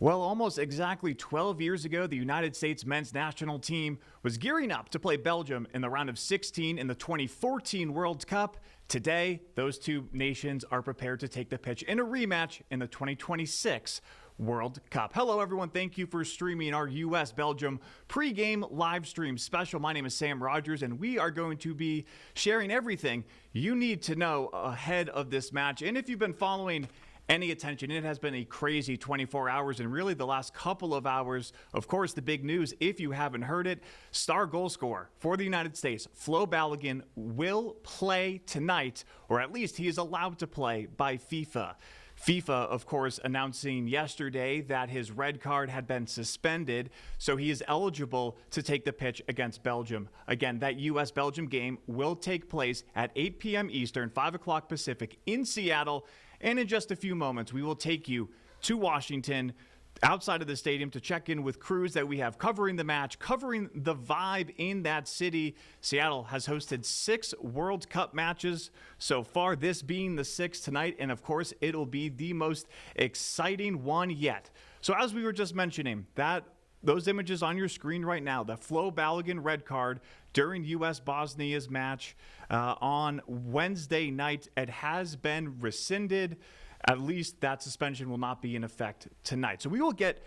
Well, almost exactly 12 years ago, the United States men's national team was gearing up to play Belgium in the round of 16 in the 2014 World Cup. Today, those two nations are prepared to take the pitch in a rematch in the 2026 World Cup. Hello, everyone. Thank you for streaming our U.S.-Belgium pregame live stream special. My name is Sam Rogers, and we are going to be sharing everything you need to know ahead of this match. And if you've been following any attention, it has been a crazy 24 hours, and really the last couple of hours. Of course, the big news, if you haven't heard it, star goal scorer for the United States, Flo Balogun, will play tonight, or at least he is allowed to play by FIFA. FIFA, of course, announcing yesterday that his red card had been suspended, so he is eligible to take the pitch against Belgium. Again, that U.S.-Belgium game will take place at 8 p.m. Eastern, 5 o'clock Pacific in Seattle. And in just a few moments, we will take you to Washington, outside of the stadium, to check in with crews that we have covering the match, covering the vibe in that city. Seattle has hosted 6 World Cup matches so far, this being the 6th tonight. And of course, it'll be the most exciting one yet. So as we were just mentioning, those images on your screen right now, the Flo Balogun red card during U.S.-Bosnia's match on Wednesday night, it has been rescinded. At least that suspension will not be in effect tonight. So we will get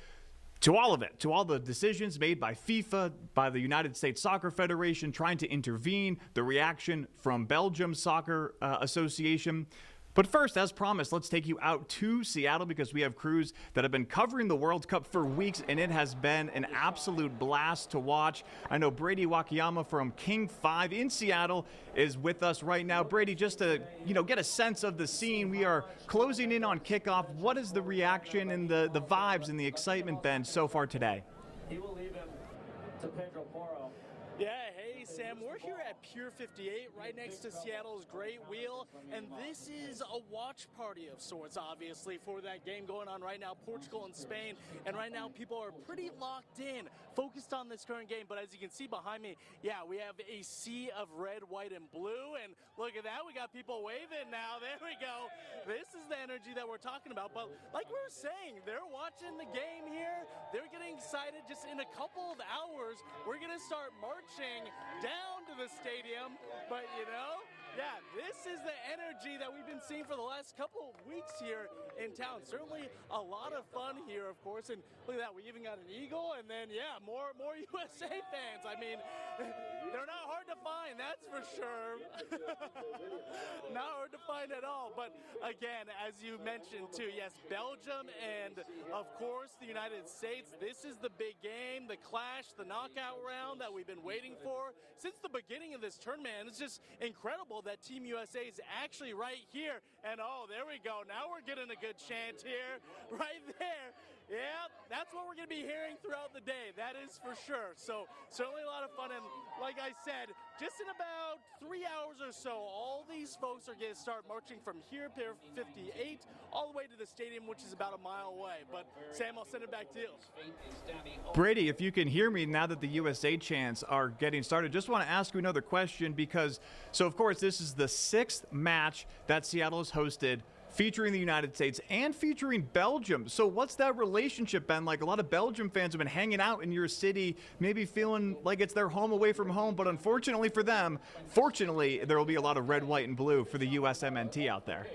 to all of it, to all the decisions made by FIFA, by the United States Soccer Federation trying to intervene, the reaction from Belgium Soccer Association. But first, as promised, let's take you out to Seattle because we have crews that have been covering the World Cup for weeks, and it has been an absolute blast to watch. I know Brady Wakayama from King 5 in Seattle is with us right now. Brady, just to get a sense of the scene, we are closing in on kickoff. What is the reaction and the vibes and the excitement been so far today? He will leave him to Pedro Porro. Yeah, hey Sam, we're here at Pier 58 right next to Seattle's Great Wheel, and this is a watch party of sorts, obviously, for that game going on right now, Portugal and Spain, and right now people are pretty locked in, focused on this current game. But as you can see behind me, yeah, we have a sea of red, white, and blue, and look at that, we got people waving now. There we go. This is the energy that we're talking about. But like we were saying, they're watching the game here, they're getting excited. Just in a couple of hours, we're going to start marching down to the stadium. But yeah, this is the energy that we've been seeing for the last couple of weeks here in town. Certainly a lot of fun here, of course. And look at that, we even got an eagle, and then yeah, more USA fans. I mean, they're not hard to find, that's for sure. Not hard to find at all. But again, as you mentioned too, yes, Belgium and of course the United States. This is the big game, the clash, the knockout round that we've been waiting for since the beginning of this tournament. And it's just incredible that Team USA is actually right here. And oh, there we go. Now we're getting a good chant here, right there. Yeah, that's what we're going to be hearing throughout the day. That is for sure. So certainly a lot of fun. And like I said, just in about 3 hours or so, all these folks are going to start marching from here, Pier 58, all the way to the stadium, which is about a mile away. But Sam, I'll send it back to you. Brady, if you can hear me now that the USA chants are getting started, just want to ask you another question because, so of course, this is the 6th match that Seattle has hosted featuring the United States and featuring Belgium. So what's that relationship been like? A lot of Belgium fans have been hanging out in your city, maybe feeling like it's their home away from home, but unfortunately for them, fortunately, there will be a lot of red, white, and blue for the USMNT out there.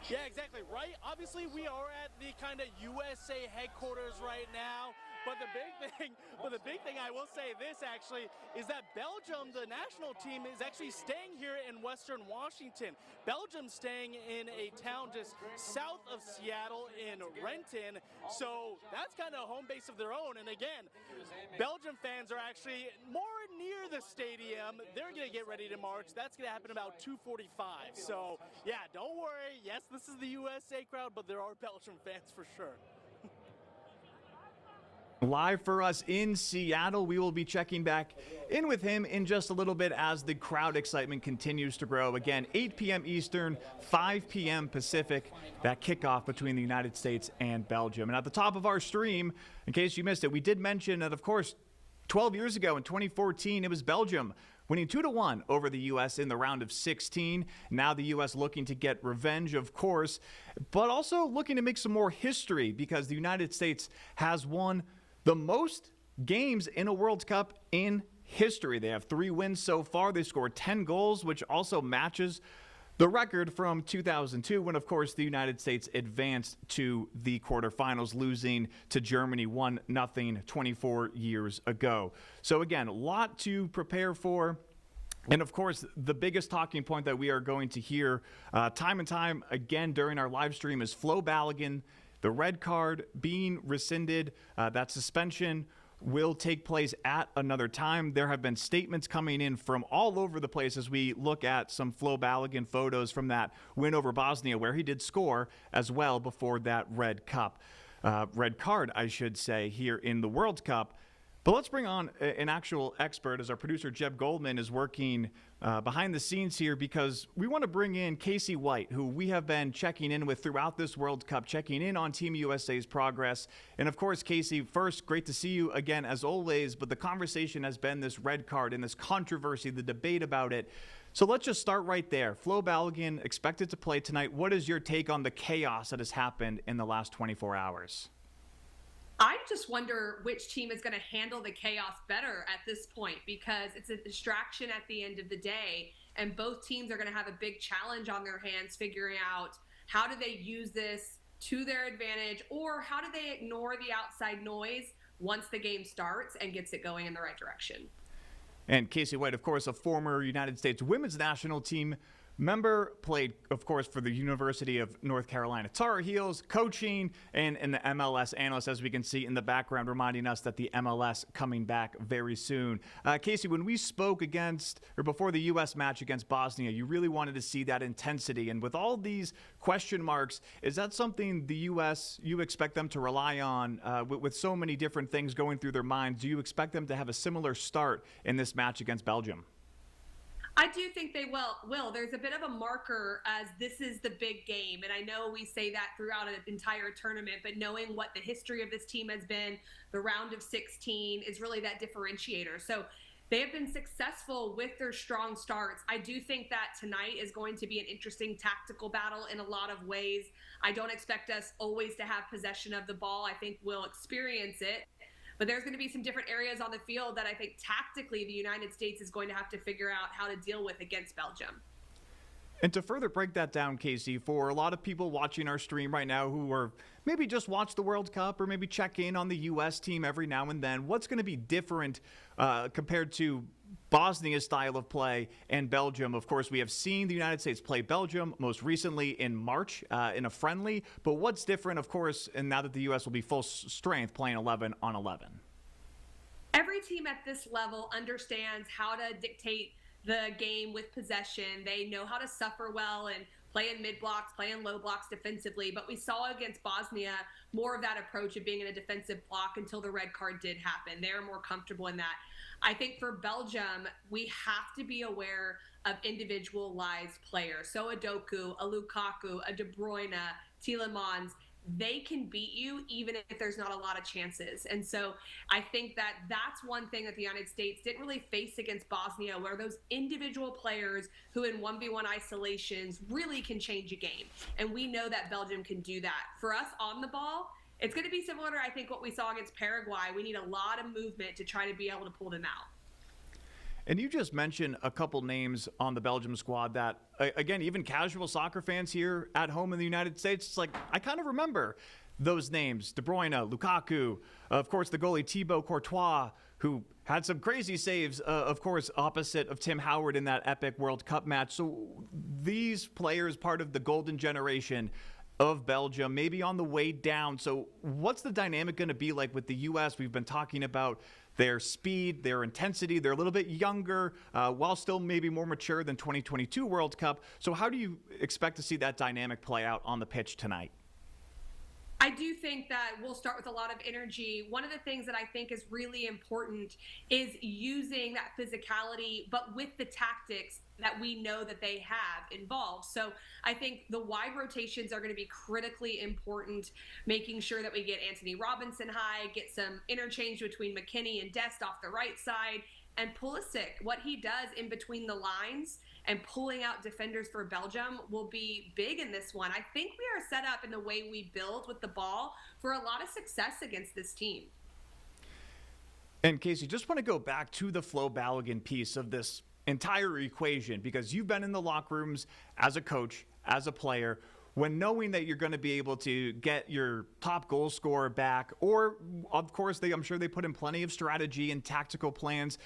Yeah, exactly right. Obviously, we are at the kind of USA headquarters right now. But the big thing I will say this actually is that Belgium, the national team, is actually staying here in Western Washington. Belgium's staying in a town just south of Seattle in Renton. So that's kind of a home base of their own. And again, Belgium fans are actually more near the stadium. They're going to get ready to march. That's going to happen about 2:45. So yeah, don't worry. Yes, this is the USA crowd, but there are Belgium fans for sure. Live for us in Seattle, we will be checking back in with him in just a little bit as the crowd excitement continues to grow. Again, 8 p.m. Eastern, 5 p.m. Pacific, that kickoff between the United States and Belgium. And at the top of our stream, in case you missed it, we did mention that, of course, 12 years ago in 2014, it was Belgium winning 2-1 over the U.S. in the round of 16. Now the U.S. looking to get revenge, of course, but also looking to make some more history because the United States has won the most games in a World Cup in history. They have 3 wins so far. They scored 10 goals, which also matches the record from 2002 when, of course, the United States advanced to the quarterfinals, losing to Germany 1-0 24 years ago. So, again, a lot to prepare for. And, of course, the biggest talking point that we are going to hear time and time again during our live stream is Flo Balogun, the red card being rescinded, that suspension will take place at another time. There have been statements coming in from all over the place as we look at some Flo Balogun photos from that win over Bosnia, where he did score as well before that red card, I should say, here in the World Cup. But let's bring on an actual expert as our producer Jeb Goldman is working behind the scenes here, because we want to bring in Casey White, who we have been checking in with throughout this World Cup, checking in on Team USA's progress. And of course, Casey, first, great to see you again as always, but the conversation has been this red card and this controversy, the debate about it. So let's just start right there. Flo Balogun expected to play tonight. What is your take on the chaos that has happened in the last 24 hours? I just wonder which team is going to handle the chaos better at this point, because it's a distraction at the end of the day, and both teams are going to have a big challenge on their hands figuring out how do they use this to their advantage, or how do they ignore the outside noise once the game starts and gets it going in the right direction. And Casey White, of course, a former United States women's national team member, played, of course, for the University of North Carolina Tar Heels, coaching, and the MLS analyst, as we can see in the background, reminding us that the MLS coming back very soon. Casey, when we spoke before the U.S. match against Bosnia, you really wanted to see that intensity. And with all these question marks, is that something the U.S., you expect them to rely on with so many different things going through their minds? Do you expect them to have a similar start in this match against Belgium? I do think they will. There's a bit of a marker as this is the big game. And I know we say that throughout an entire tournament, but knowing what the history of this team has been, the round of 16 is really that differentiator. So they have been successful with their strong starts. I do think that tonight is going to be an interesting tactical battle in a lot of ways. I don't expect us always to have possession of the ball. I think we'll experience it. But there's going to be some different areas on the field that I think tactically the United States is going to have to figure out how to deal with against Belgium. And to further break that down, Casey, for a lot of people watching our stream right now who are maybe just watch the World Cup or maybe check in on the U.S. team every now and then, what's going to be different compared to Bosnia's style of play and Belgium? Of course, we have seen the United States play Belgium most recently in March in a friendly. But what's different, of course, and now that the U.S. will be full strength playing 11 on 11? Every team at this level understands how to dictate the game with possession. They know how to suffer well and play in mid blocks, play in low blocks defensively. But we saw against Bosnia more of that approach of being in a defensive block until the red card did happen. They're more comfortable in that. I think for Belgium, we have to be aware of individualized players. So a Doku, a Lukaku, a De Bruyne, Tielemans, they can beat you even if there's not a lot of chances. And so I think that that's one thing that the United States didn't really face against Bosnia, where those individual players who in 1v1 isolations really can change a game. And we know that Belgium can do that. For us on the ball, it's going to be similar to, I think, what we saw against Paraguay. We need a lot of movement to try to be able to pull them out. And you just mentioned a couple names on the Belgium squad that, again, even casual soccer fans here at home in the United States, it's like, I kind of remember those names. De Bruyne, Lukaku, of course, the goalie Thibaut Courtois, who had some crazy saves, of course, opposite of Tim Howard in that epic World Cup match. So these players, part of the golden generation of Belgium, maybe on the way down. So what's the dynamic going to be like with the U.S.? We've been talking about their speed, their intensity. They're a little bit younger, while still maybe more mature than 2022 World Cup. So how do you expect to see that dynamic play out on the pitch tonight? I do think that we'll start with a lot of energy. One of the things that I think is really important is using that physicality, but with the tactics that we know that they have involved. So I think the wide rotations are going to be critically important, making sure that we get Anthony Robinson high, get some interchange between McKennie and Dest off the right side, And Pulisic, what he does in between the lines and pulling out defenders for Belgium will be big in this one. I think we are set up in the way we build with the ball for a lot of success against this team. And Casey, just want to go back to the Flo Balogun piece of this entire equation, because you've been in the locker rooms as a coach, as a player, when knowing that you're going to be able to get your top goal scorer back, or of course, I'm sure they put in plenty of strategy and tactical plans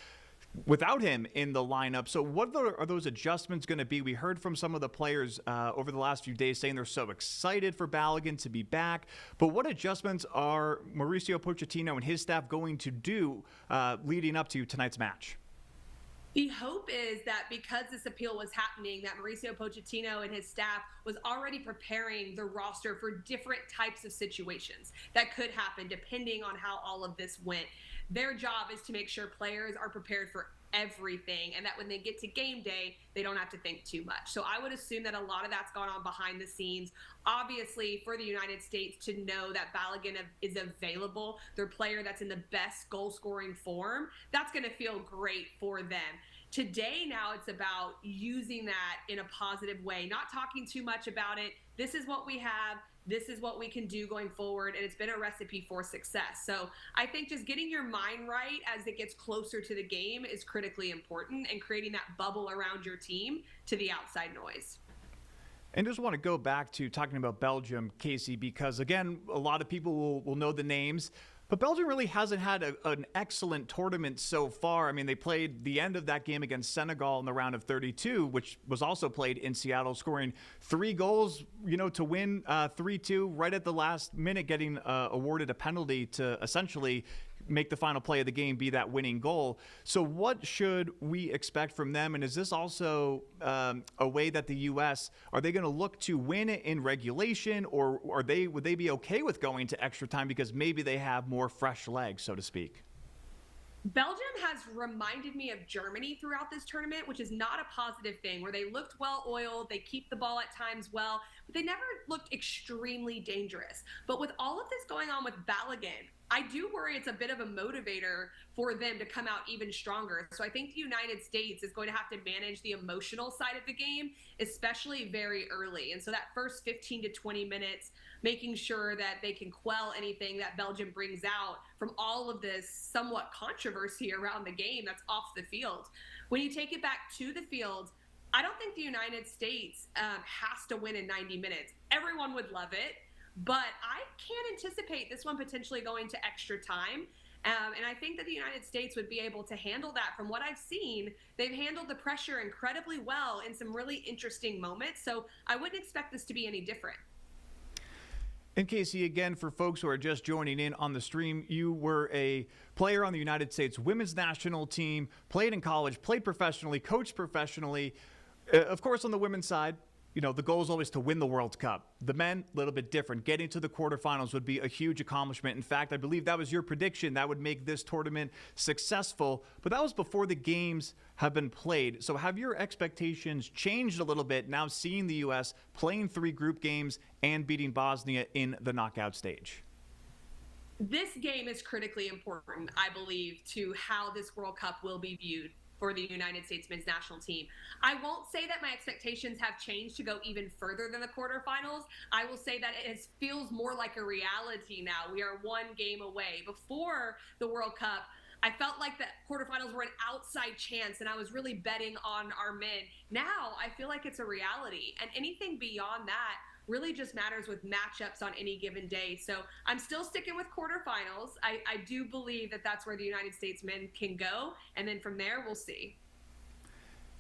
without him in the lineup. So what are those adjustments going to be? We heard from some of the players over the last few days saying they're so excited for Balogun to be back. But what adjustments are Mauricio Pochettino and his staff going to do leading up to tonight's match? The hope is that because this appeal was happening, that Mauricio Pochettino and his staff was already preparing the roster for different types of situations that could happen depending on how all of this went. Their job is to make sure players are prepared for everything, and that when they get to game day, they don't have to think too much. So I would assume that a lot of that's gone on behind the scenes. Obviously, for the United States to know that Balogun is available, their player that's in the best goal-scoring form, that's going to feel great for them. Today, now it's about using that in a positive way, not talking too much about it. This is what we have. This is what we can do going forward, and it's been a recipe for success. So I think just getting your mind right as it gets closer to the game is critically important, and creating that bubble around your team to the outside noise. And just want to go back to talking about Belgium, Casey, because again, a lot of people will know the names, but Belgium really hasn't had an excellent tournament so far. I mean, they played the end of that game against Senegal in the round of 32, which was also played in Seattle, scoring 3 goals, to win 3-2 right at the last minute, getting awarded a penalty to essentially make the final play of the game be that winning goal. So what should we expect from them? And is this also a way that the U.S., are they going to look to win it in regulation, or would they be okay with going to extra time because maybe they have more fresh legs, so to speak? Belgium has reminded me of Germany throughout this tournament, which is not a positive thing, where they looked well-oiled, they keep the ball at times well, but they never looked extremely dangerous. But with all of this going on with Balogun, I do worry it's a bit of a motivator for them to come out even stronger. So I think the United States is going to have to manage the emotional side of the game, especially very early. And so that first 15 to 20 minutes, making sure that they can quell anything that Belgium brings out from all of this somewhat controversy around the game that's off the field. When you take it back to the field, I don't think the United States has to win in 90 minutes. Everyone would love it, but I can anticipate this one potentially going to extra time. And I think that the United States would be able to handle that. From what I've seen, they've handled the pressure incredibly well in some really interesting moments. So I wouldn't expect this to be any different. And Casey, again, for folks who are just joining in on the stream, you were a player on the United States women's national team, played in college, played professionally, coached professionally. Of course, on the women's side, the goal is always to win the World Cup. The men, a little bit different. Getting to the quarterfinals would be a huge accomplishment. In fact, I believe that was your prediction that would make this tournament successful. But that was before the games have been played. So have your expectations changed a little bit now, seeing the U.S. playing 3 group games and beating Bosnia in the knockout stage? This game is critically important, I believe, to how this World Cup will be viewed for the United States men's national team. I won't say that my expectations have changed to go even further than the quarterfinals. I will say that it feels more like a reality now. We are 1 game away. Before the World Cup, I felt like the quarterfinals were an outside chance, and I was really betting on our men. Now, I feel like it's a reality, and anything beyond that really just matters with matchups on any given day. So I'm still sticking with quarterfinals. I do believe that that's where the United States men can go, and then from there, we'll see.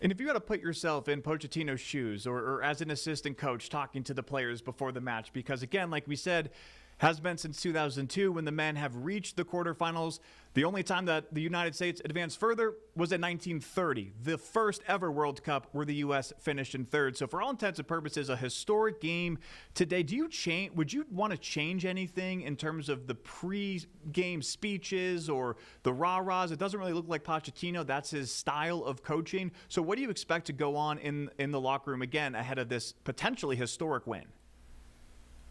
And if you got to put yourself in Pochettino's shoes, or as an assistant coach talking to the players before the match, because again, like we said, has been since 2002 when the men have reached the quarterfinals. The only time that the United States advanced further was in 1930, the first ever World Cup where the U.S. finished in 3rd. So for all intents and purposes, a historic game today. Would you want to change anything in terms of the pre-game speeches or the rah-rahs? It doesn't really look like Pochettino. That's his style of coaching. So what do you expect to go on in the locker room again ahead of this potentially historic win?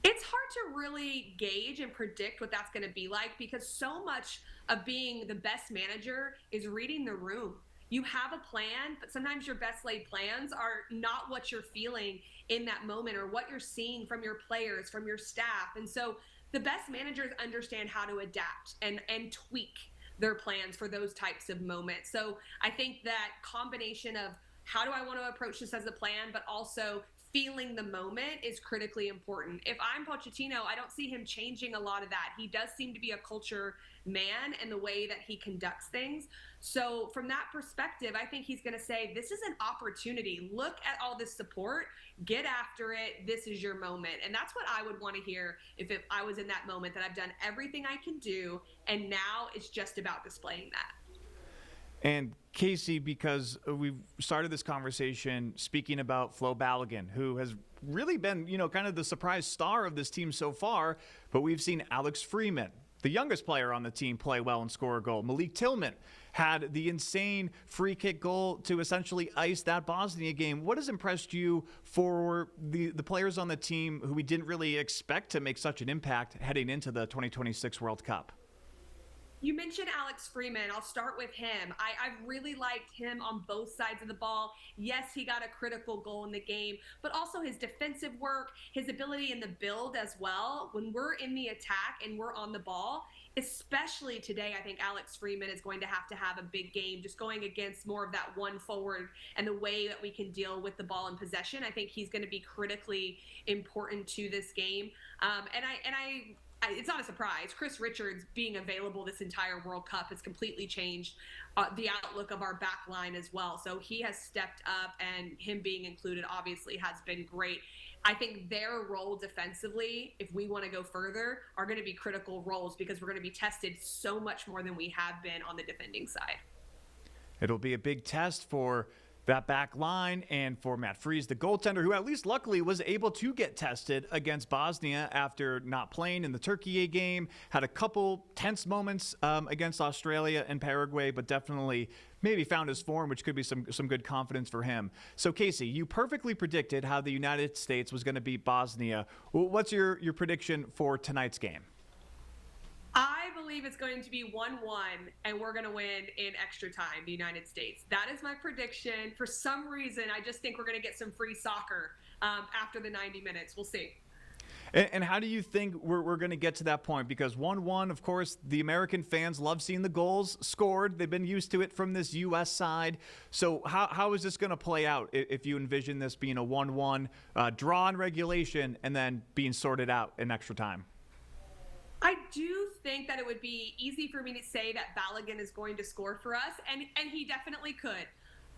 It's hard to really gauge and predict what that's going to be like, because so much of being the best manager is reading the room. You have a plan, but sometimes your best laid plans are not what you're feeling in that moment or what you're seeing from your players, from your staff. And so the best managers understand how to adapt and tweak their plans for those types of moments. So I think that combination of how do I want to approach this as a plan, but also feeling the moment is critically important. If I'm Pochettino, I don't see him changing a lot of that. He does seem to be a culture man in the way that he conducts things. So from that perspective, I think he's going to say, this is an opportunity. Look at all this support. Get after it. This is your moment. And that's what I would want to hear if I was in that moment, that I've done everything I can do, and now it's just about displaying that. And Casey, because we've started this conversation speaking about Flo Balogun, who has really been, kind of the surprise star of this team so far, but we've seen Alex Freeman, the youngest player on the team, play well and score a goal. Malik Tillman had the insane free kick goal to essentially ice that Bosnia game. What has impressed you for the players on the team who we didn't really expect to make such an impact heading into the 2026 World Cup? You mentioned Alex Freeman. I'll start with him. I've really liked him on both sides of the ball. Yes, he got a critical goal in the game, but also his defensive work, his ability in the build as well. When we're in the attack and we're on the ball, especially today, I think Alex Freeman is going to have a big game, just going against more of that one forward and the way that we can deal with the ball in possession. I think he's going to be critically important to this game. It's not a surprise. Chris Richards being available this entire World Cup has completely changed the outlook of our back line as well. So he has stepped up, and him being included obviously has been great. I think their role defensively, if we want to go further, are going to be critical roles, because we're going to be tested so much more than we have been on the defending side. It'll be a big test for that back line and for Matt Freese, the goaltender, who at least luckily was able to get tested against Bosnia after not playing in the Turkey game. Had a couple tense moments against Australia and Paraguay, but definitely maybe found his form, which could be some good confidence for him. So, Casey, you perfectly predicted how the United States was going to beat Bosnia. What's your prediction for tonight's game? I believe it's going to be 1-1, and we're going to win in extra time, the United States. That is my prediction. For some reason, I just think we're going to get some free soccer after the 90 minutes. We'll see. And how do you think we're going to get to that point? Because 1-1, of course, the American fans love seeing the goals scored. They've been used to it from this U.S. side. So how is this going to play out if you envision this being a 1-1 draw in regulation and then being sorted out in extra time? I do think that it would be easy for me to say that Balogun is going to score for us, and he definitely could.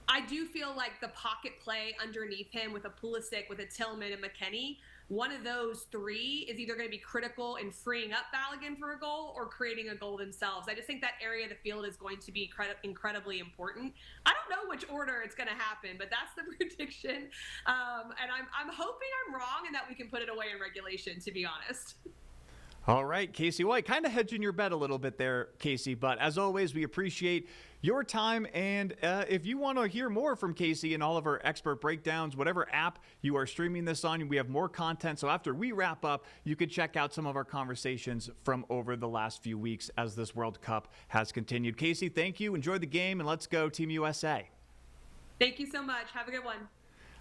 I do feel like the pocket play underneath him with a Pulisic, with a Tillman, and McKennie, one of those three is either going to be critical in freeing up Balogun for a goal or creating a goal themselves. I just think that area of the field is going to be incredibly important. I don't know which order it's going to happen, but that's the prediction. And I'm hoping I'm wrong and that we can put it away in regulation, to be honest. All right, Casey White, kind of hedging your bet a little bit there, Casey. But as always, we appreciate your time. And if you want to hear more from Casey and all of our expert breakdowns, whatever app you are streaming this on, we have more content. So after we wrap up, you could check out some of our conversations from over the last few weeks as this World Cup has continued. Casey, thank you. Enjoy the game, and let's go Team USA. Thank you so much. Have a good one.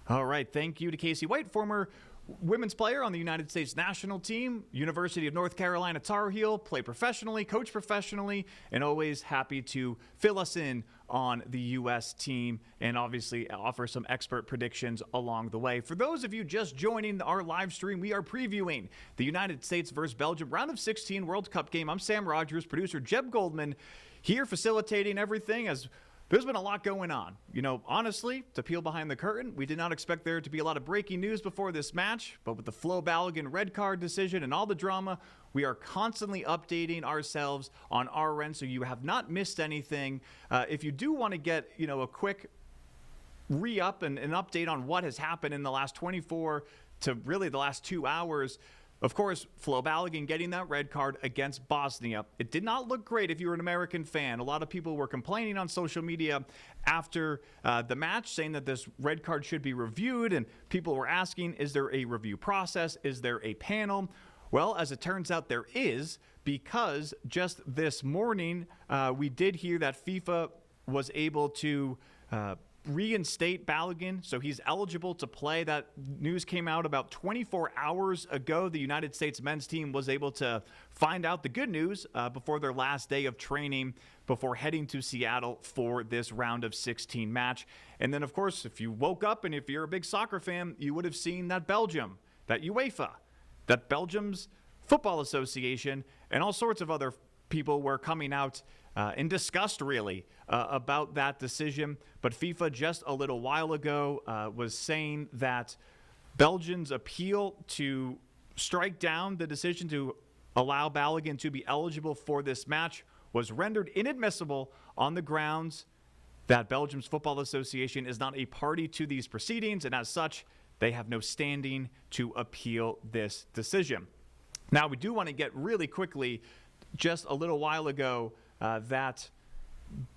All right. Thank you to Casey White, former women's player on the United States national team, University of North Carolina Tar Heel, play professionally, coach professionally, and always happy to fill us in on the U.S. team and obviously offer some expert predictions along the way. For those of you just joining our live stream, we are previewing the United States versus Belgium round of 16 World Cup game. I'm Sam Rogers, producer Jeb Goldman, here facilitating everything as there's been a lot going on. Honestly, to peel behind the curtain, we did not expect there to be a lot of breaking news before this match, but with the Flo Balogun red card decision and all the drama, we are constantly updating ourselves on our end, so you have not missed anything. If you do want to get, a quick re-up and an update on what has happened in the last 24 to really the last 2 hours, of course, Flo Balogun getting that red card against Bosnia. It did not look great if you were an American fan. A lot of people were complaining on social media after the match, saying that this red card should be reviewed, and people were asking, is there a review process? Is there a panel? Well, as it turns out, there is, because just this morning we did hear that FIFA was able to reinstate Balogun, so he's eligible to play. That news came out about 24 hours ago. The United States men's team was able to find out the good news before their last day of training, before heading to Seattle for this round of 16 match. And then, of course, if you woke up and if you're a big soccer fan, you would have seen that Belgium, that UEFA, that Belgium's Football Association, and all sorts of other people were coming out in disgust, really, about that decision. But FIFA just a little while ago was saying that Belgium's appeal to strike down the decision to allow Balogun to be eligible for this match was rendered inadmissible on the grounds that Belgium's Football Association is not a party to these proceedings, and as such, they have no standing to appeal this decision. Now, we do want to get really quickly, just a little while ago, that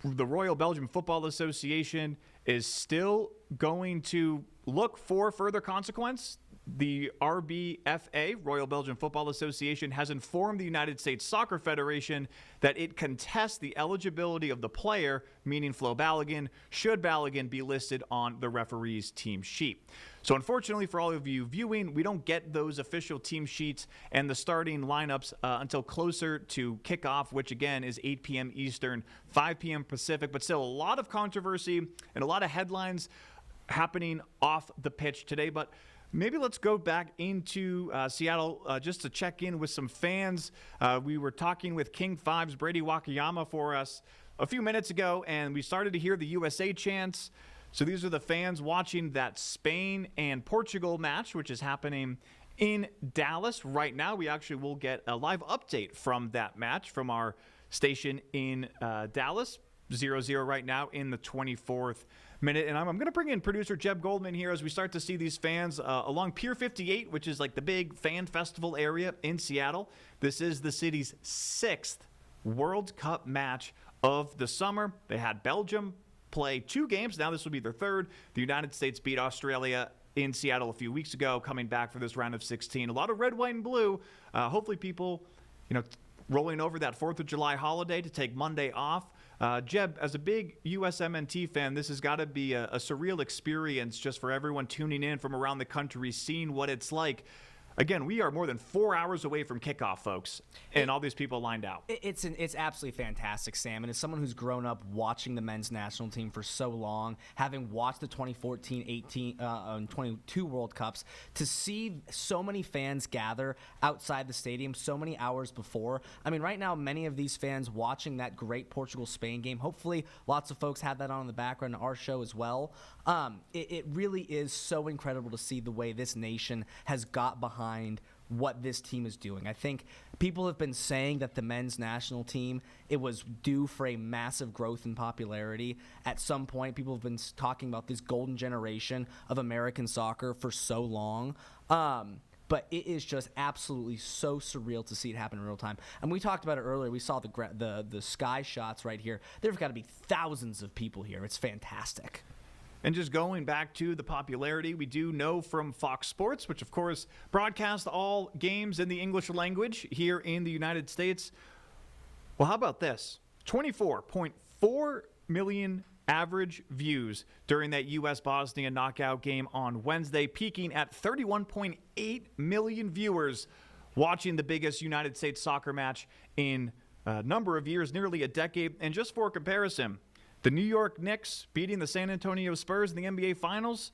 the Royal Belgium Football Association is still going to look for further consequence. The RBFA, Royal Belgian Football Association, has informed the United States Soccer Federation that it contests the eligibility of the player, meaning Flo Balogun, should Balogun be listed on the referee's team sheet. So unfortunately for all of you viewing, we don't get those official team sheets and the starting lineups until closer to kickoff, which again is 8 p.m. Eastern, 5 p.m. Pacific, but still a lot of controversy and a lot of headlines happening off the pitch today. But maybe let's go back into Seattle just to check in with some fans. We were talking with King 5's Brady Wakayama for us a few minutes ago, and we started to hear the USA chants. So these are the fans watching that Spain and Portugal match, which is happening in Dallas right now. We actually will get a live update from that match from our station in Dallas. 0-0 right now in the 24th minute. And I'm going to bring in producer Jeb Goldman here as we start to see these fans along Pier 58, which is like the big fan festival area in Seattle. This is the city's 6th World Cup match of the summer. They had Belgium play 2 games. Now this will be their 3rd. The United States beat Australia in Seattle a few weeks ago, coming back for this round of 16. A lot of red, white, and blue. Hopefully people, rolling over that 4th of July holiday to take Monday off. Jeb, as a big USMNT fan, this has got to be a surreal experience just for everyone tuning in from around the country, seeing what it's like. Again, we are more than 4 hours away from kickoff, folks, and all these people lined out. It's absolutely fantastic, Sam. And as someone who's grown up watching the men's national team for so long, having watched the 2014, 18, and 22 World Cups, to see so many fans gather outside the stadium so many hours before. I mean, right now, many of these fans watching that great Portugal-Spain game, hopefully lots of folks have that on in the background in our show as well. It really is so incredible to see the way this nation has got behind what this team is doing. I think people have been saying that the men's national team, it was due for a massive growth in popularity. At some point, people have been talking about this golden generation of American soccer for so long. But it is just absolutely so surreal to see it happen in real time. And we talked about it earlier. We saw the sky shots right here. There've got to be thousands of people here. It's fantastic. And just going back to the popularity, we do know from Fox Sports, which of course broadcasts all games in the English language here in the United States. Well, how about this? 24.4 million average views during that U.S.-Bosnia knockout game on Wednesday, peaking at 31.8 million viewers watching the biggest United States soccer match in a number of years, nearly a decade. And just for comparison, the New York Knicks beating the San Antonio Spurs in the NBA Finals.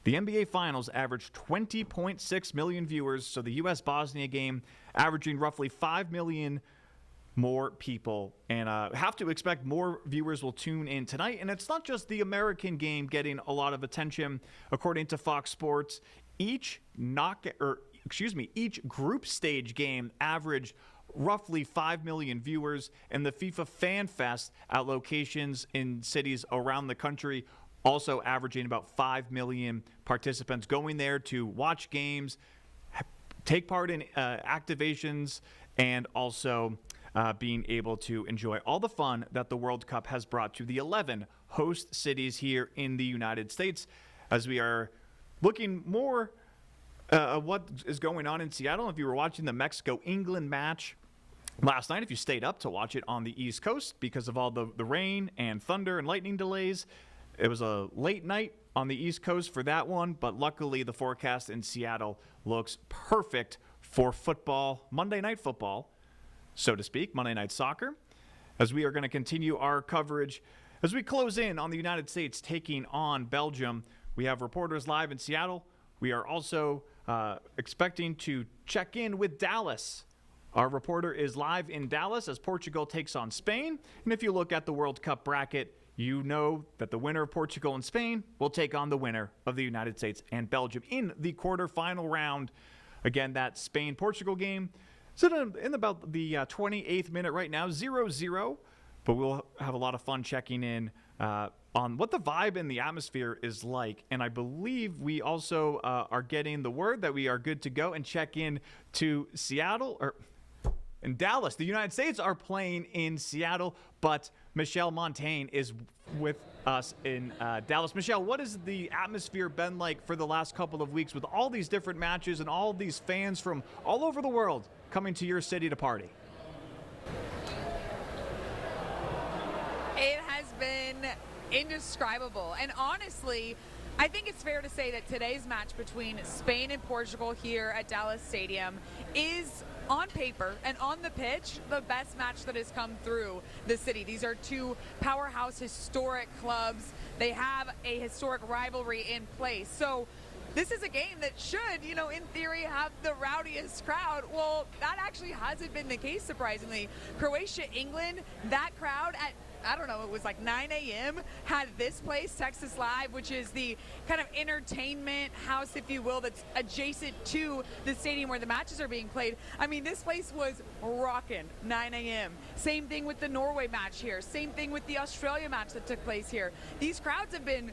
The NBA Finals averaged 20.6 million viewers, so the U.S.-Bosnia game averaging roughly 5 million more people. And have to expect more viewers will tune in tonight. And it's not just the American game getting a lot of attention. According to Fox Sports, each group stage game averaged roughly 5 million viewers, and the FIFA Fan Fest at locations in cities around the country also averaging about 5 million participants going there to watch games, take part in activations, and also being able to enjoy all the fun that the World Cup has brought to the 11 host cities here in the United States. As we are looking more what is going on in Seattle. If you were watching the Mexico-England match last night, if you stayed up to watch it on the East Coast because of all the rain and thunder and lightning delays, it was a late night on the East Coast for that one, but luckily the forecast in Seattle looks perfect for football, Monday Night Football, so to speak, Monday Night Soccer, as we are going to continue our coverage. As we close in on the United States taking on Belgium, we have reporters live in Seattle. We are also expecting to check in with Dallas. Our reporter is live in Dallas as Portugal takes on Spain. And if you look at the World Cup bracket, you know that the winner of Portugal and Spain will take on the winner of the United States and Belgium in the quarterfinal round. Again, that Spain-Portugal game is in about the 28th minute right now, 0-0. But we'll have a lot of fun checking in on what the vibe and the atmosphere is like. And I believe we also are getting the word that we are good to go and check in to Seattle or in Dallas. The United States are playing in Seattle, but Michelle Montaigne is with us in Dallas. Michelle, what has the atmosphere been like for the last couple of weeks with all these different matches and all these fans from all over the world coming to your city to party? It has been indescribable. And honestly, I think it's fair to say that today's match between Spain and Portugal here at Dallas Stadium is, on paper and on the pitch, the best match that has come through the city. These are two powerhouse historic clubs. They have a historic rivalry in place. So this is a game that should, in theory, have the rowdiest crowd. Well, that actually hasn't been the case, surprisingly. Croatia, England, that crowd at, it was like 9 a.m., had this place, Texas Live, which is the kind of entertainment house, if you will, that's adjacent to the stadium where the matches are being played. I mean, this place was rocking, 9 a.m. Same thing with the Norway match here. Same thing with the Australia match that took place here. These crowds have been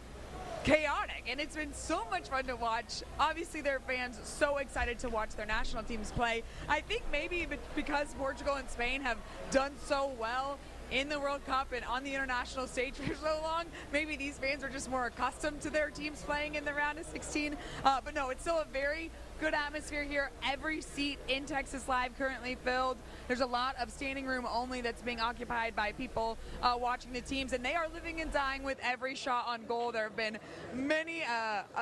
chaotic, and it's been so much fun to watch. Obviously, their fans so excited to watch their national teams play. I think maybe because Portugal and Spain have done so well in the World Cup and on the international stage for so long, maybe these fans are just more accustomed to their teams playing in the round of 16. But no, it's still a very good atmosphere here. Every seat in Texas Live currently filled. There's a lot of standing room only that's being occupied by people watching the teams, and they are living and dying with every shot on goal. There have been many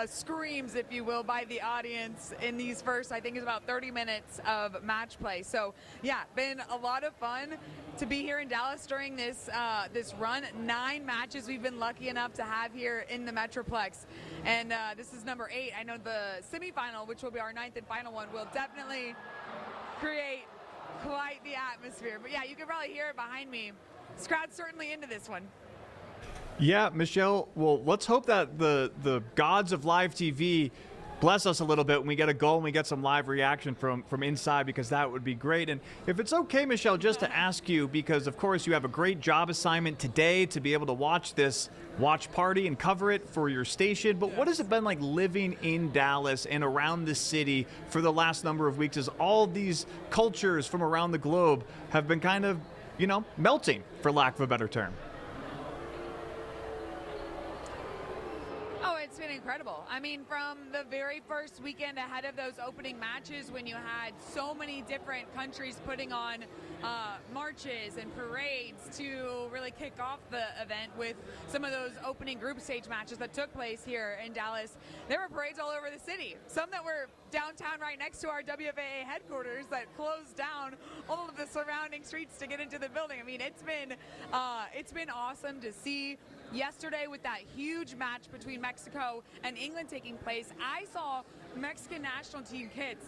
screams, if you will, by the audience in these first, I think it's about 30 minutes of match play. So yeah, been a lot of fun to be here in Dallas during this run. 9 matches we've been lucky enough to have here in the Metroplex, and this is number 8. I know the semifinal, which will be our 9th and final one, will definitely create quite the atmosphere. But yeah, you can probably hear it behind me. This crowd's certainly into this one. Yeah, Michelle, well, let's hope that the gods of live TV bless us a little bit when we get a goal and we get some live reaction from inside, because that would be great. And if it's okay, Michelle, just to ask you, because of course you have a great job assignment today to be able to watch this watch party and cover it for your station, but what has it been like living in Dallas and around the city for the last number of weeks as all these cultures from around the globe have been kind of, melting, for lack of a better term? It's been incredible. I mean, from the very first weekend ahead of those opening matches, when you had so many different countries putting on marches and parades to really kick off the event with some of those opening group stage matches that took place here in Dallas, there were parades all over the city. Some that were downtown right next to our WFAA headquarters that closed down all of the surrounding streets to get into the building. I mean, it's been awesome to see. Yesterday, with that huge match between Mexico and England taking place, I saw Mexican national team kits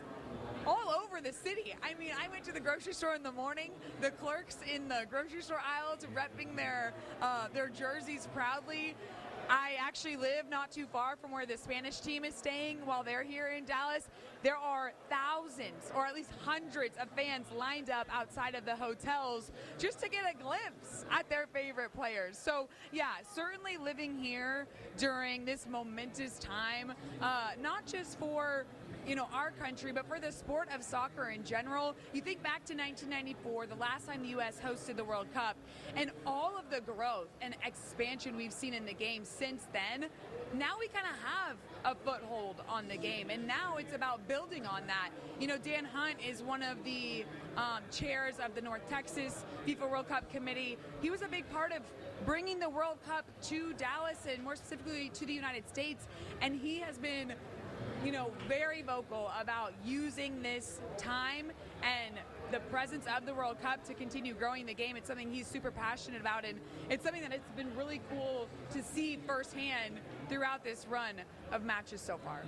all over the city. I mean, I went to the grocery store in the morning. The clerks in the grocery store aisles repping their jerseys proudly. I actually live not too far from where the Spanish team is staying while they're here in Dallas. There are thousands, or at least hundreds of fans lined up outside of the hotels just to get a glimpse at their favorite players. So yeah, certainly living here during this momentous time, not just for our country, but for the sport of soccer in general. You think back to 1994, the last time the U.S. hosted the World Cup, and all of the growth and expansion we've seen in the game since then. Now we kind of have a foothold on the game, and now it's about building on that. Dan Hunt is one of the chairs of the North Texas FIFA World Cup Committee. He was a big part of bringing the World Cup to Dallas, and more specifically to the United States, and he has been very vocal about using this time and the presence of the World Cup to continue growing the game. It's something he's super passionate about, and it's something that it's been really cool to see firsthand throughout this run of matches so far.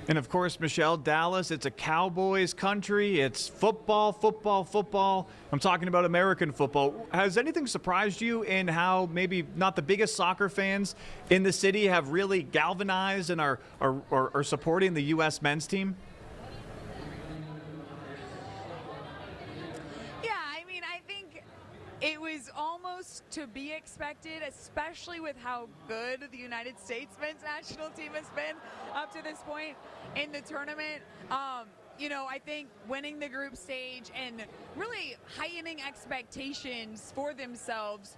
And of course, Michelle, Dallas, it's a Cowboys country. It's football, football, football. I'm talking about American football. Has anything surprised you in how maybe not the biggest soccer fans in the city have really galvanized and are supporting the U.S. men's team? It was almost to be expected, especially with how good the United States men's national team has been up to this point in the tournament. I think winning the group stage and really heightening expectations for themselves.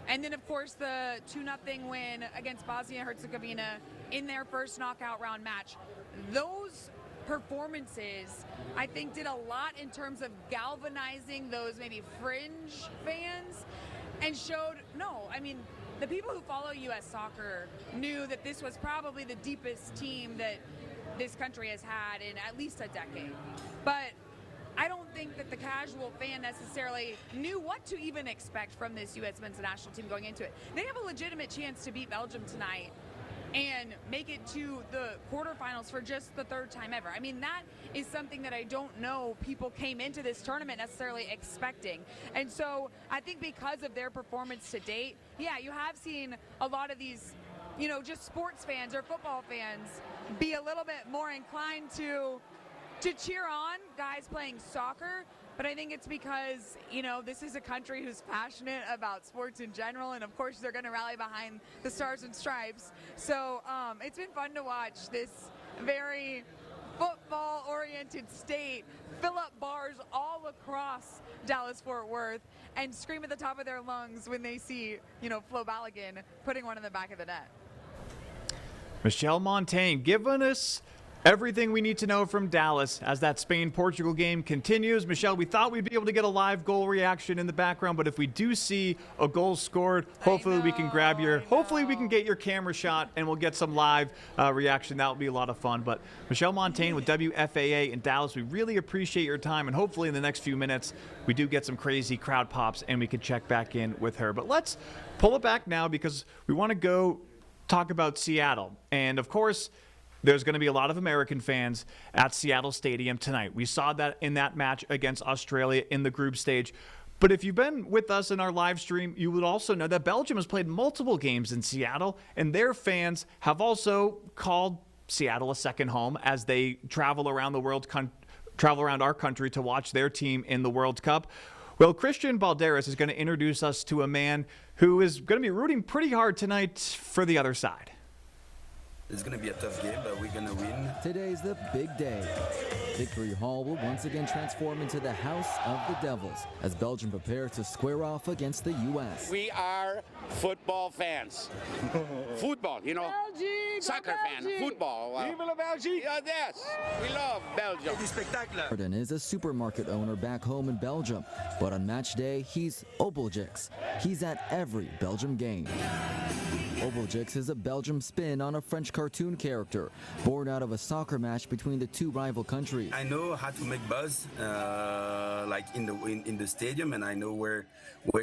And then, of course, the 2-0 win against Bosnia-Herzegovina in their first knockout round match. Those performances, I think, did a lot in terms of galvanizing those maybe fringe fans and showed, the people who follow U.S. soccer knew that this was probably the deepest team that this country has had in at least a decade. But I don't think that the casual fan necessarily knew what to even expect from this U.S. men's national team going into it. They have a legitimate chance to beat Belgium tonight and make it to the quarterfinals for just the third time ever. That is something that I don't know people came into this tournament necessarily expecting. And so I think because of their performance to date, you have seen a lot of these, just sports fans or football fans be a little bit more inclined to cheer on guys playing soccer. But I think it's because, this is a country who's passionate about sports in general, and of course they're going to rally behind the Stars and Stripes. So it's been fun to watch this very football-oriented state fill up bars all across Dallas-Fort Worth and scream at the top of their lungs when they see, Flo Balogun putting one in the back of the net. Michelle Montaigne giving us everything we need to know from Dallas as that Spain-Portugal game continues. Michelle, we thought we'd be able to get a live goal reaction in the background, but if we do see a goal scored, hopefully we can hopefully we can get your camera shot and we'll get some live reaction. That would be a lot of fun. But Michelle Montaigne with WFAA in Dallas, we really appreciate your time, and hopefully in the next few minutes we do get some crazy crowd pops and we can check back in with her. But let's pull it back now because we want to go talk about Seattle. And of course, there's going to be a lot of American fans at Seattle Stadium tonight. We saw that in that match against Australia in the group stage. But if you've been with us in our live stream, you would also know that Belgium has played multiple games in Seattle, and their fans have also called Seattle a second home as they travel around our country to watch their team in the World Cup. Well, Christian Balderas is going to introduce us to a man who is going to be rooting pretty hard tonight for the other side. It's going to be a tough game, but we're going to win. Today's the big day. Victory Hall will once again transform into the House of the Devils as Belgium prepares to square off against the U.S. We are football fans. Football, Belgium, soccer fans, football. Vive la Belgique! Yes, we love Belgium. Du spectacle. Jordan is a supermarket owner back home in Belgium, but on match day, he's Obeljiks. He's at every Belgium game. Obeljiks is a Belgium spin on a French cartoon character, born out of a soccer match between the two rival countries. I know how to make buzz, like in the stadium, and I know where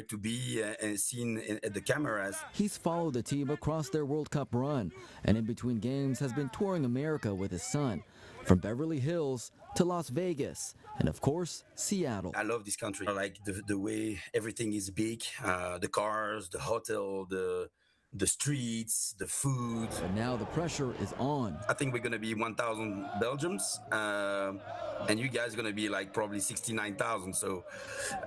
to be and seen at the cameras. He's followed the team across their World Cup run, and in between games has been touring America with his son, from Beverly Hills to Las Vegas, and of course, Seattle. I love this country. I like the way everything is big, the cars, the hotel, the streets, the food. But now the pressure is on. I think we're going to be 1,000 Belgians, and you guys are going to be like probably 69,000. So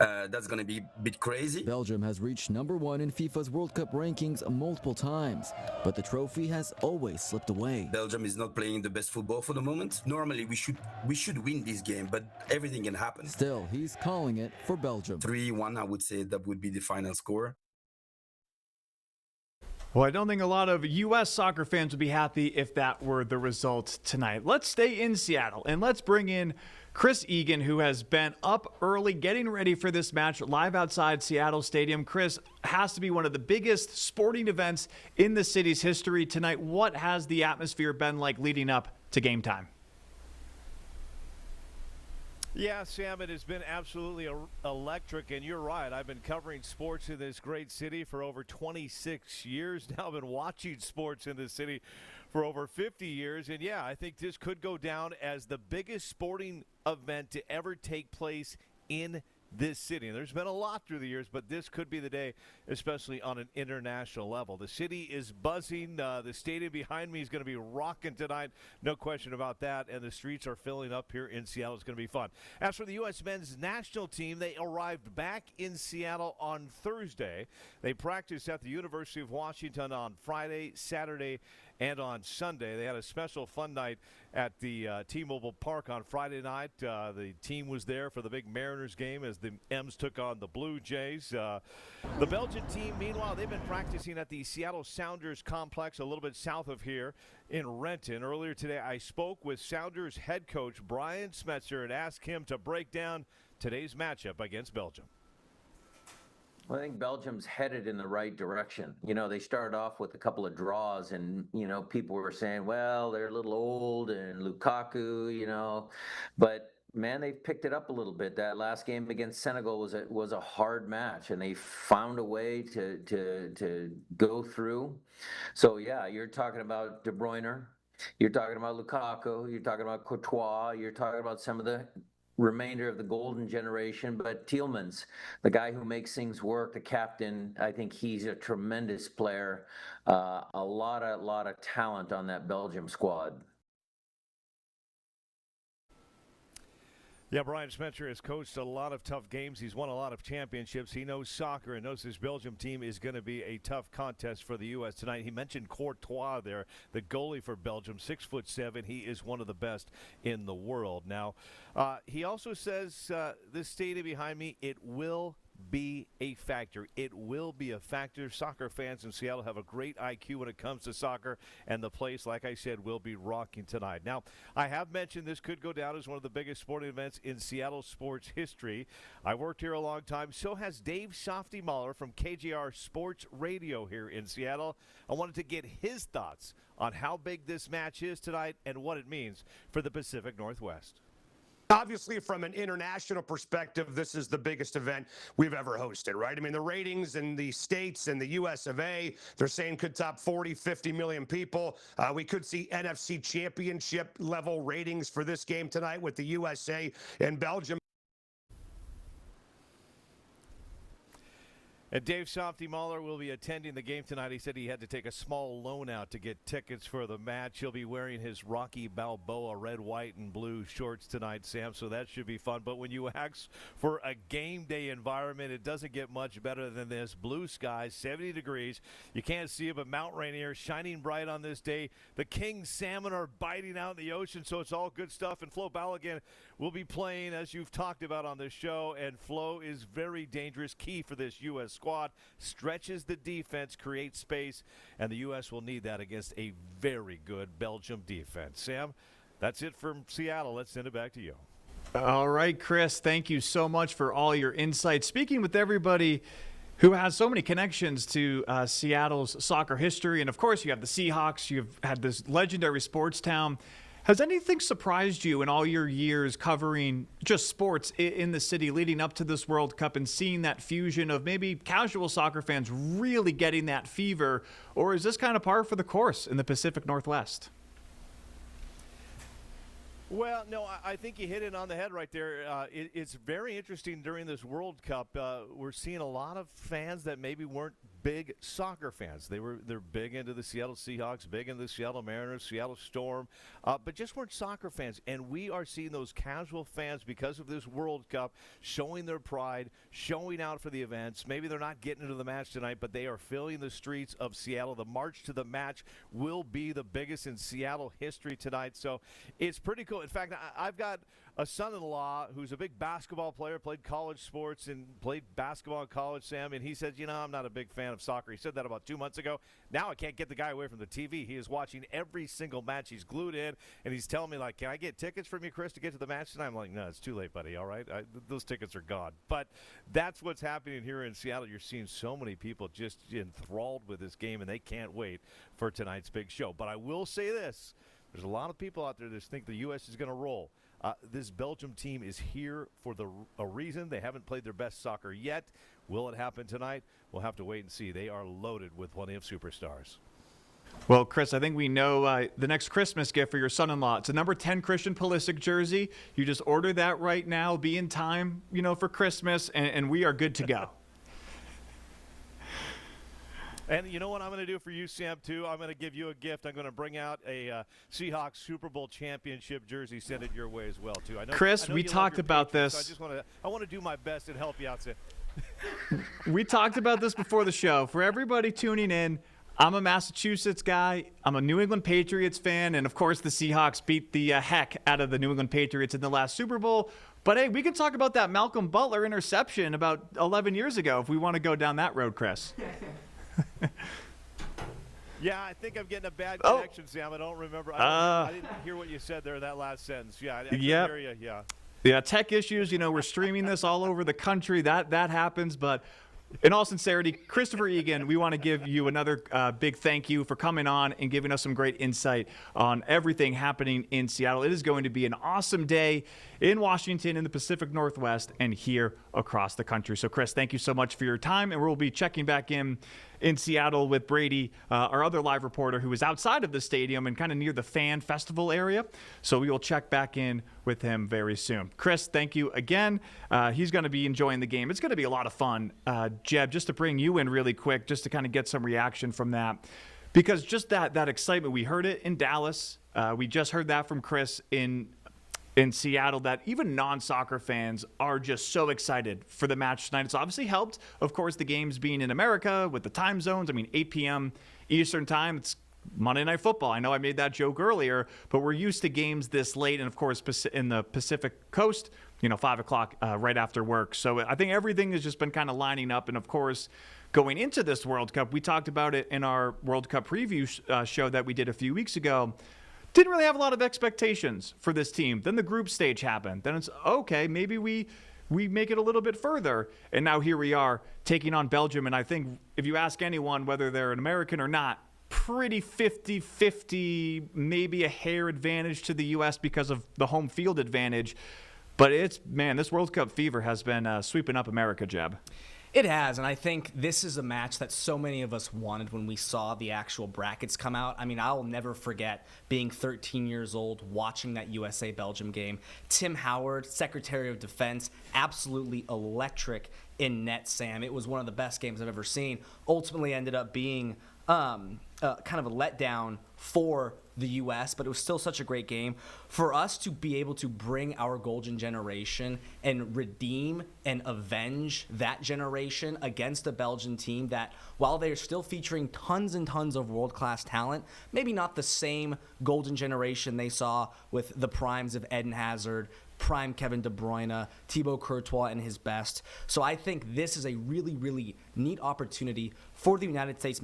that's going to be a bit crazy. Belgium has reached #1 in FIFA's World Cup rankings multiple times, but the trophy has always slipped away. Belgium is not playing the best football for the moment. Normally we should win this game, but everything can happen. Still, he's calling it for Belgium. 3-1, I would say that would be the final score. Well, I don't think a lot of U.S. soccer fans would be happy if that were the result tonight. Let's stay in Seattle, and let's bring in Chris Egan, who has been up early getting ready for this match live outside Seattle Stadium. Chris, has to be one of the biggest sporting events in the city's history tonight. What has the atmosphere been like leading up to game time? Yeah, Sam, it has been absolutely electric, and you're right. I've been covering sports in this great city for over 26 years now. I've been watching sports in this city for over 50 years, and yeah, I think this could go down as the biggest sporting event to ever take place in this city. And there's been a lot through the years, but this could be the day, especially on an international level. The city is buzzing. The stadium behind me is going to be rocking tonight. No question about that. And the streets are filling up here in Seattle. It's going to be fun. As for the U.S. men's national team, they arrived back in Seattle on Thursday. They practiced at the University of Washington on Friday, Saturday, and on Sunday. They had a special fun night at the T-Mobile Park on Friday night. The team was there for the big Mariners game as the M's took on the Blue Jays. The Belgian team, meanwhile, they've been practicing at the Seattle Sounders complex a little bit south of here in Renton. Earlier today, I spoke with Sounders head coach Brian Smetzer and asked him to break down today's matchup against Belgium. Well, I think Belgium's headed in the right direction. You know, they started off with a couple of draws, and, you know, people were saying, well, they're a little old and Lukaku, you know, but man, they've picked it up a little bit. That last game against Senegal was a hard match, and they found a way to go through. So yeah, you're talking about De Bruyne, you're talking about Lukaku, you're talking about Courtois, you're talking about some of the remainder of the golden generation, but Tielemans, the guy who makes things work, the captain, I think he's a tremendous player. A lot of talent on that Belgium squad. Yeah, Brian Spencer has coached a lot of tough games. He's won a lot of championships. He knows soccer and knows this Belgium team is going to be a tough contest for the U.S. tonight. He mentioned Courtois there, the goalie for Belgium, 6'7". He is one of the best in the world. Now, he also says this stadium behind me, it will be a factor. It will be a factor. Soccer fans in Seattle have a great IQ when it comes to soccer, and the place, like I said, will be rocking tonight. Now, I have mentioned this could go down as one of the biggest sporting events in Seattle sports history. I worked here a long time. So has Dave Softy Mahler from KJR Sports Radio here in Seattle. I wanted to get his thoughts on how big this match is tonight and what it means for the Pacific Northwest. Obviously, from an international perspective, this is the biggest event we've ever hosted, right? I mean, the ratings in the States and the US of A, they're saying could top 40, 50 million people. We could see NFC championship level ratings for this game tonight with the USA and Belgium. And Dave Softy Mahler will be attending the game tonight. He said he had to take a small loan out to get tickets for the match. He'll be wearing his Rocky Balboa red, white, and blue shorts tonight, Sam, so that should be fun. But when you ask for a game day environment, it doesn't get much better than this. Blue skies, 70 degrees. You can't see it, but Mount Rainier shining bright on this day. The king salmon are biting out in the ocean, so it's all good stuff. And Flo Balogun will be playing, as you've talked about on this show, and Flo is very dangerous, key for this U.S. squad, stretches the defense, creates space, and the U.S. will need that against a very good Belgium defense. Sam, that's it from Seattle. Let's send it back to you. All right, Chris, thank you so much for all your insights. Speaking with everybody who has so many connections to Seattle's soccer history, and of course you have the Seahawks, you've had this legendary sports town. Has anything surprised you in all your years covering just sports in the city leading up to this World Cup and seeing that fusion of maybe casual soccer fans really getting that fever? Or is this kind of par for the course in the Pacific Northwest? Well, no, I think you hit it on the head right there. It's very interesting during this World Cup. We're seeing a lot of fans that maybe weren't big soccer fans. They're big into the Seattle Seahawks, big into the Seattle Mariners, Seattle Storm, but just weren't soccer fans. And we are seeing those casual fans, because of this World Cup, showing their pride, showing out for the events. Maybe they're not getting into the match tonight, but they are filling the streets of Seattle. The march to the match will be the biggest in Seattle history tonight. So it's pretty cool. In fact, I've got a son-in-law who's a big basketball player, played college sports and played basketball in college, Sam, and he said, I'm not a big fan of soccer. He said that about 2 months ago. Now I can't get the guy away from the TV. He is watching every single match. He's glued in, and he's telling me, like, can I get tickets from you, Chris, to get to the match tonight? I'm like, no, it's too late, buddy, all right? Those tickets are gone. But that's what's happening here in Seattle. You're seeing so many people just enthralled with this game, and they can't wait for tonight's big show. But I will say this. There's a lot of people out there that think the U.S. is going to roll. This Belgium team is here for a reason. They haven't played their best soccer yet. Will it happen tonight? We'll have to wait and see. They are loaded with plenty of superstars. Well, Chris, I think we know the next Christmas gift for your son-in-law. It's a number 10 Christian Pulisic jersey. You just order that right now. Be in time, for Christmas, and we are good to go. And you know what I'm going to do for you, Sam, too? I'm going to give you a gift. I'm going to bring out a Seahawks Super Bowl championship jersey, send it your way as well, too. I know, Chris, we talked about Patriots, this. So I want to do my best and help you out, Sam. We talked about this before the show. For everybody tuning in, I'm a Massachusetts guy. I'm a New England Patriots fan. And, of course, the Seahawks beat the heck out of the New England Patriots in the last Super Bowl. But, hey, we can talk about that Malcolm Butler interception about 11 years ago if we want to go down that road, Chris. Yeah, I think I'm getting a bad connection, Sam. I don't remember. I didn't hear what you said there in that last sentence. Yeah, I can hear you. Yeah. Yeah, tech issues. We're streaming this all over the country. That happens. But in all sincerity, Christopher Egan, we want to give you another big thank you for coming on and giving us some great insight on everything happening in Seattle. It is going to be an awesome day in Washington, in the Pacific Northwest, and here across the country. So, Chris, thank you so much for your time, and we'll be checking back in Seattle with Brady, our other live reporter who is outside of the stadium and kind of near the fan festival area. So we will check back in with him very soon. Chris, thank you again. He's going to be enjoying the game. It's going to be a lot of fun. Jeb, just to bring you in really quick, just to kind of get some reaction from that, because just that excitement, we heard it in Dallas. We just heard that from Chris in Seattle, that even non-soccer fans are just so excited for the match tonight. It's obviously helped, of course, the games being in America with the time zones. I mean, 8 p.m. Eastern time, it's Monday Night Football. I know I made that joke earlier, but we're used to games this late, and of course, in the Pacific Coast, 5 o'clock right after work. So I think everything has just been kind of lining up, and of course, going into this World Cup, we talked about it in our World Cup preview show that we did a few weeks ago. Didn't really have a lot of expectations for this team. Then the group stage happened. Then it's, okay, maybe we make it a little bit further. And now here we are taking on Belgium. And I think if you ask anyone whether they're an American or not, pretty 50-50, maybe a hair advantage to the U.S. because of the home field advantage. But this World Cup fever has been sweeping up America, Jeb. It has, and I think this is a match that so many of us wanted when we saw the actual brackets come out. I mean, I'll never forget being 13 years old, watching that USA-Belgium game. Tim Howard, Secretary of Defense, absolutely electric in net, Sam. It was one of the best games I've ever seen. Ultimately ended up being kind of a letdown for the U.S., but it was still such a great game. For us to be able to bring our golden generation and redeem and avenge that generation against a Belgian team that, while they're still featuring tons and tons of world-class talent, maybe not the same golden generation they saw with the primes of Eden Hazard, prime Kevin De Bruyne, Thibaut Courtois in his best. So I think this is a really, really neat opportunity for the United States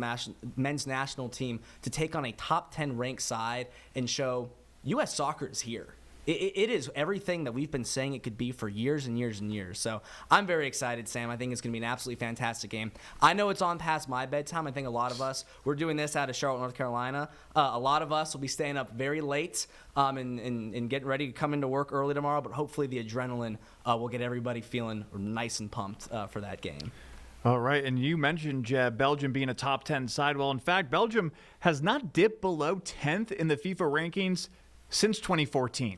men's national team to take on a top 10 ranked side and show U.S. soccer is here. It is everything that we've been saying it could be for years and years and years. So I'm very excited, Sam. I think it's going to be an absolutely fantastic game. I know it's on past my bedtime. I think a lot of us, we're doing this out of Charlotte, North Carolina. A lot of us will be staying up very late and getting ready to come into work early tomorrow. But hopefully the adrenaline will get everybody feeling nice and pumped for that game. All right, and you mentioned, Jeb, Belgium being a top 10 side. Well, in fact, Belgium has not dipped below 10th in the FIFA rankings since 2014.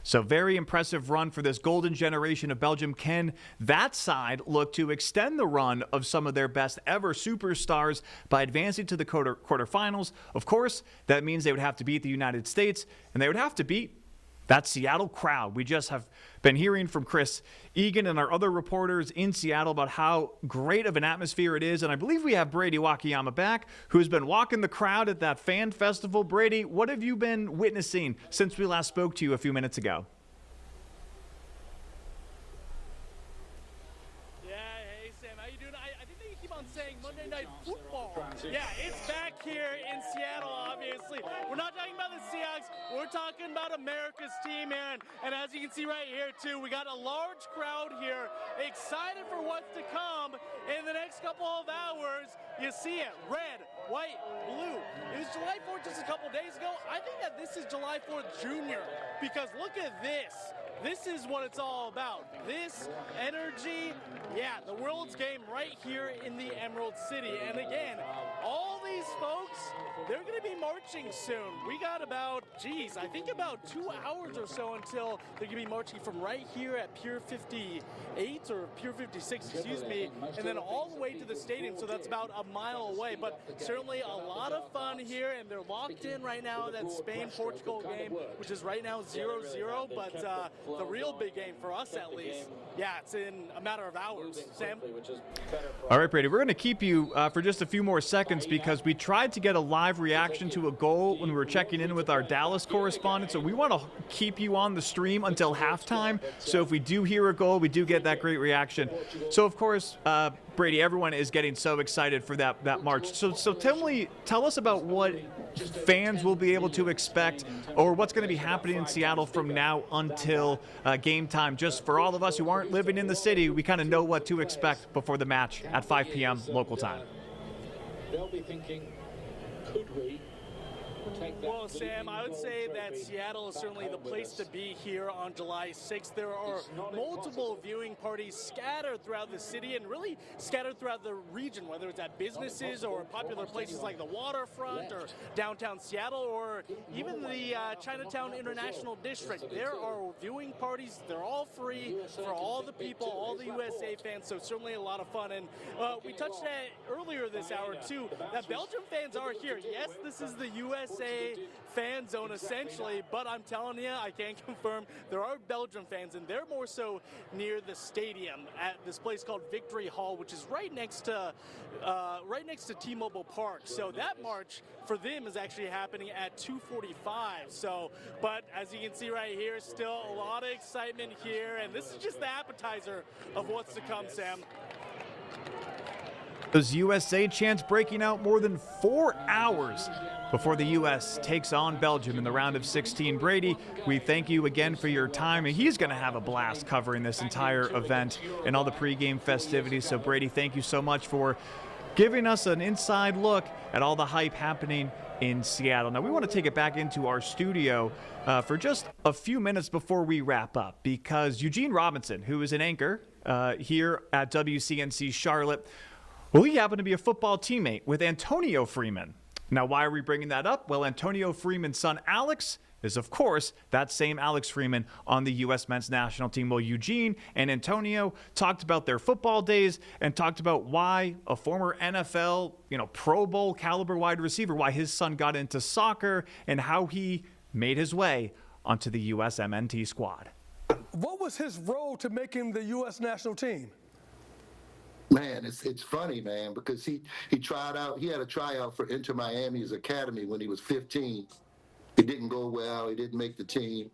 So very impressive run for this golden generation of Belgium. Can that side look to extend the run of some of their best ever superstars by advancing to the quarterfinals? Of course, that means they would have to beat the United States, and they would have to beat that Seattle crowd. We just have been hearing from Chris Egan and our other reporters in Seattle about how great of an atmosphere it is. And I believe we have Brady Wakayama back, who's been walking the crowd at that fan festival. Brady, what have you been witnessing since we last spoke to you a few minutes ago? Yeah, hey, Sam, how you doing? I think that you keep on saying Monday Night Football. Yeah, it's back here in Seattle, obviously. We're not talking about the Seahawks. We're talking about America's team, man. And as you can see right here, too, we got a large crowd here excited for what's to come in the next couple of hours. You see it, red, white, blue. It was July 4th just a couple days ago. I think that this is July 4th Junior, because look at this. This is what it's all about. This energy, yeah, the World's Game right here in the Emerald City. And again, all these folks, they're going to be marching soon. We got about, I think about 2 hours or so until they're going to be marching from right here at Pier 58 or Pier 56, excuse me, and then all the way to the stadium. So that's about a mile away. But certainly a lot of fun here, and they're locked in right now. That Spain-Portugal game, which is right now 0-0. But the real big game for us, at least, yeah, it's in a matter of hours. Sam? All right, Brady, we're going to keep you for just a few more seconds because we tried to get a live reaction to a goal when we were checking in with our Dallas correspondent. So we want to keep you on the stream until halftime. So if we do hear a goal, we do get that great reaction. So, of course, Brady, everyone is getting so excited for that march. So tell us about what fans will be able to expect, or what's going to be happening in Seattle from now until game time. Just for all of us who aren't living in the city, we kind of know what to expect before the match at 5 p.m. local time. They'll be thinking, could we? Well, Sam, I would say that Seattle is certainly the place to be here on July 6th. There are multiple viewing parties scattered throughout the city and really scattered throughout the region, whether it's at businesses or popular places like the waterfront or downtown Seattle or even the Chinatown International District. There are viewing parties. They're all free for all the people, all the USA fans, so certainly a lot of fun. And we touched on it earlier this hour, too, that Belgium fans are here. Yes, this is the USA fan zone essentially, but I'm telling you, I can confirm there are Belgium fans, and they're more so near the stadium at this place called Victory Hall, which is right next to T-Mobile Park. So that march for them is actually happening at 2:45. So, but as you can see right here, still a lot of excitement here, and this is just the appetizer of what's to come, Sam. Those USA chants breaking out more than 4 hours before the U.S. takes on Belgium in the round of 16. Brady, we thank you again for your time, and he's going to have a blast covering this entire event and all the pregame festivities. So, Brady, thank you so much for giving us an inside look at all the hype happening in Seattle. Now, we want to take it back into our studio for just a few minutes before we wrap up, because Eugene Robinson, who is an anchor here at WCNC Charlotte, well, he happened to be a football teammate with Antonio Freeman. Now, why are we bringing that up? Well, Antonio Freeman's son, Alex, is, of course, that same Alex Freeman on the U.S. men's national team. Well, Eugene and Antonio talked about their football days and talked about why a former NFL, Pro Bowl caliber wide receiver, why his son got into soccer and how he made his way onto the USMNT squad. What was his role to making the U.S. national team? Man, it's funny, man, because he tried out. He had a tryout for Inter Miami's academy when he was 15. It didn't go well. He didn't make the team.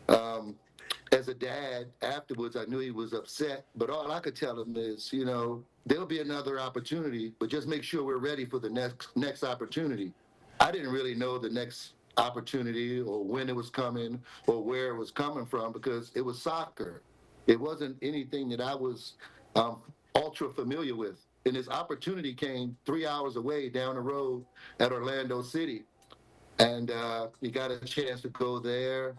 As a dad, afterwards, I knew he was upset. But all I could tell him is, there'll be another opportunity, but just make sure we're ready for the next opportunity. I didn't really know the next opportunity or when it was coming or where it was coming from, because it was soccer. It wasn't anything that I was ultra familiar with. And this opportunity came 3 hours away down the road at Orlando City. And he got a chance to go there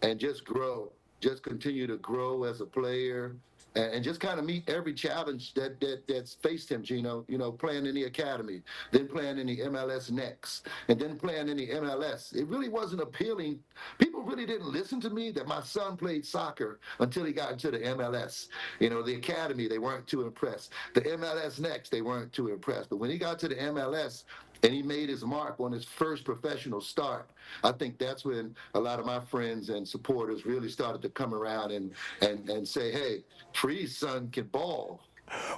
and just grow, just continue to grow as a player, and just kind of meet every challenge that's faced him, Gino. You know, playing in the academy, then playing in the MLS next, and then playing in the MLS. It really wasn't appealing. People really didn't listen to me that my son played soccer until he got into the MLS. You know, the academy, they weren't too impressed. The MLS next, they weren't too impressed. But when he got to the MLS, and he made his mark on his first professional start, I think that's when a lot of my friends and supporters really started to come around and say, hey, Free's son can ball.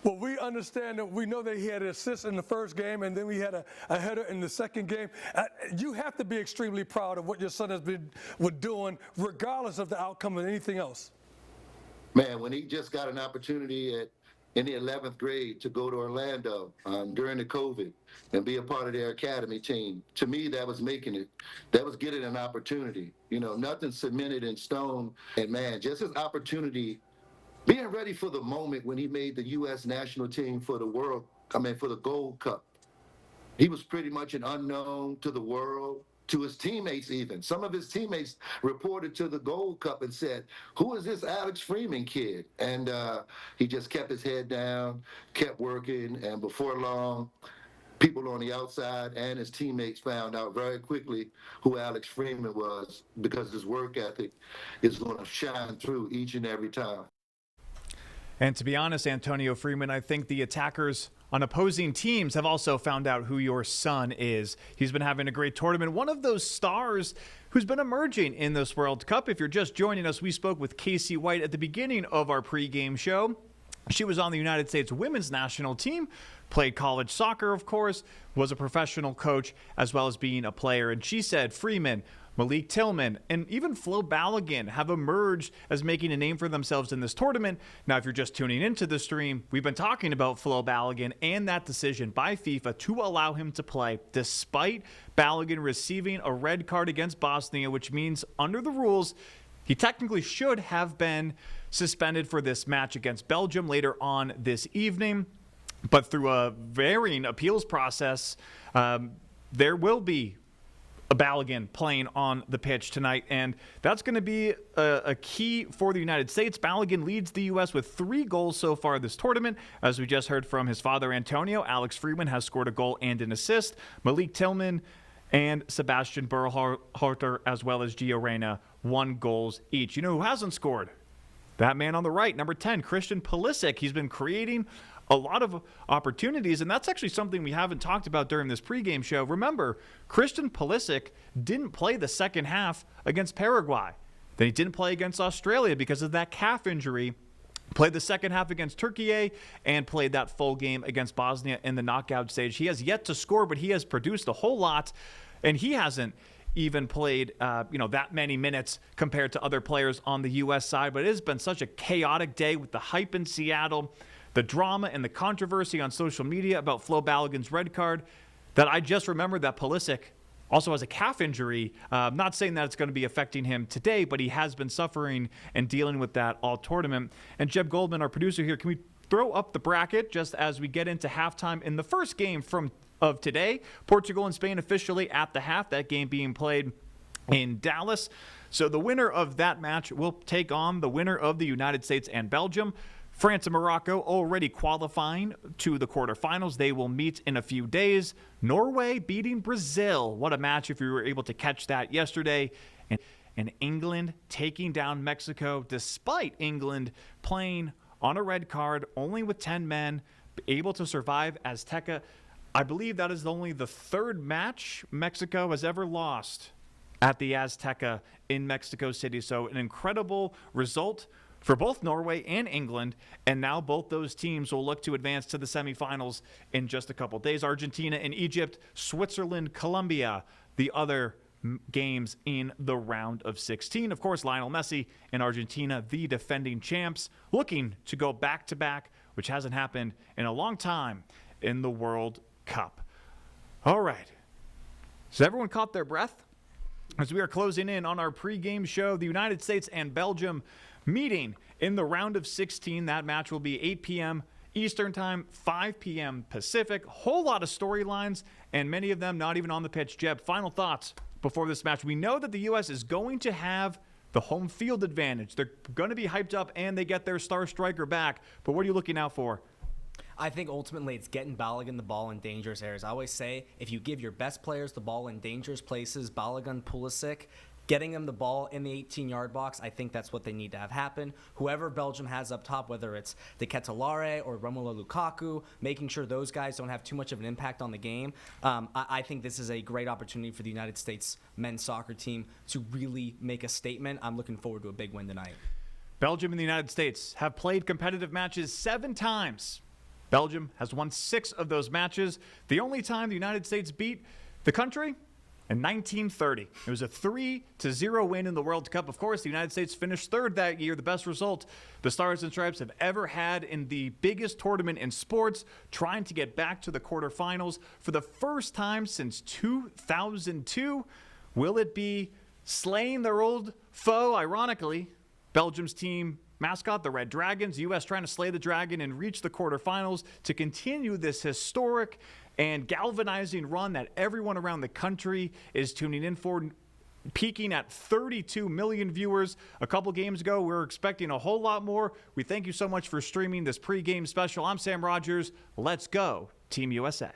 Well, we understand that we know that he had an assist in the first game, and then we had a header in the second game. You have to be extremely proud of what your son has been doing, regardless of the outcome of anything else. Man, when he just got an opportunity in the 11th grade to go to Orlando during the COVID and be a part of their academy team. To me, that was making it. That was getting an opportunity. You know, nothing cemented in stone. And man, just his opportunity, being ready for the moment when he made the U.S. national team for the Gold Cup. He was pretty much an unknown to the world, to his teammates even. Some of his teammates reported to the Gold Cup and said, who is this Alex Freeman kid? And he just kept his head down, kept working, and before long, people on the outside and his teammates found out very quickly who Alex Freeman was, because his work ethic is going to shine through each and every time. And to be honest, Antonio Freeman, I think the attackers on opposing teams have also found out who your son is. He's been having a great tournament. One of those stars who's been emerging in this World Cup. If you're just joining us, we spoke with Casey White at the beginning of our pregame show. She was on the United States women's national team, played college soccer, of course, was a professional coach, as well as being a player. And she said Freeman, Malik Tillman, and even Flo Balogun have emerged as making a name for themselves in this tournament. Now, if you're just tuning into the stream, we've been talking about Flo Balogun and that decision by FIFA to allow him to play, despite Balogun receiving a red card against Bosnia, which means under the rules, he technically should have been suspended for this match against Belgium later on this evening. But through a varying appeals process, there will be a Balogun playing on the pitch tonight, and that's going to be a key for the United States. Balogun leads the U.S. with 3 goals so far this tournament. As we just heard from his father, Antonio, Alex Freeman has scored a goal and an assist. Malik Tillman and Sebastian Berhalter, as well as Gio Reyna, 1 goals each. You know who hasn't scored? That man on the right, number 10, Christian Pulisic. He's been creating a lot of opportunities, and that's actually something we haven't talked about during this pregame show. Remember, Christian Pulisic didn't play the second half against Paraguay. Then he didn't play against Australia because of that calf injury. Played the second half against Turkey and played that full game against Bosnia in the knockout stage. He has yet to score, but he has produced a whole lot, and he hasn't even played that many minutes compared to other players on the U.S. side. But it has been such a chaotic day with the hype in Seattle, the drama and the controversy on social media about Flo Balogun's red card, that I just remembered that Pulisic also has a calf injury. Not saying that it's going to be affecting him today, but he has been suffering and dealing with that all tournament. And Jeb Goldman, our producer here, can we throw up the bracket just as we get into halftime in the first game of today? Portugal and Spain officially at the half, that game being played in Dallas. So the winner of that match will take on the winner of the United States and Belgium. France and Morocco already qualifying to the quarterfinals. They will meet in a few days. Norway beating Brazil. What a match if you were able to catch that yesterday. And England taking down Mexico, despite England playing on a red card, only with 10 men, able to survive Azteca. I believe that is only the 3rd match Mexico has ever lost at the Azteca in Mexico City. So an incredible result for both Norway and England, and now both those teams will look to advance to the semifinals in just a couple days. Argentina and Egypt, Switzerland, Colombia, the other games in the round of 16. Of course, Lionel Messi and Argentina, the defending champs, looking to go back-to-back, which hasn't happened in a long time in the World Cup. All right. So everyone caught their breath? As we are closing in on our pregame show, the United States and Belgium meeting in the round of 16. That match will be 8 p.m. Eastern Time, 5 p.m. Pacific. Whole lot of storylines, and many of them not even on the pitch. Jeb, final thoughts before this match. We know that the U.S. is going to have the home field advantage. They're going to be hyped up, and they get their star striker back. But what are you looking out for? I think ultimately it's getting Balogun the ball in dangerous areas. I always say if you give your best players the ball in dangerous places, Balogun, Pulisic, getting them the ball in the 18-yard box, I think that's what they need to have happen. Whoever Belgium has up top, whether it's De Ketelaere or Romelu Lukaku, making sure those guys don't have too much of an impact on the game. I think this is a great opportunity for the United States men's soccer team to really make a statement. I'm looking forward to a big win tonight. Belgium and the United States have played competitive matches 7 times. Belgium has won 6 of those matches. The only time the United States beat the country? In 1930. It was a 3-0 win in the World Cup. Of course, the United States finished 3rd that year, the best result the Stars and Stripes have ever had in the biggest tournament in sports, trying to get back to the quarterfinals for the first time since 2002. Will it be slaying their old foe? Ironically, Belgium's team mascot, the Red Dragons, the U.S. trying to slay the dragon and reach the quarterfinals to continue this historic and galvanizing run that everyone around the country is tuning in for, peaking at 32 million viewers. A couple games ago, we were expecting a whole lot more. We thank you so much for streaming this pregame special. I'm Sam Rogers. Let's go, Team USA.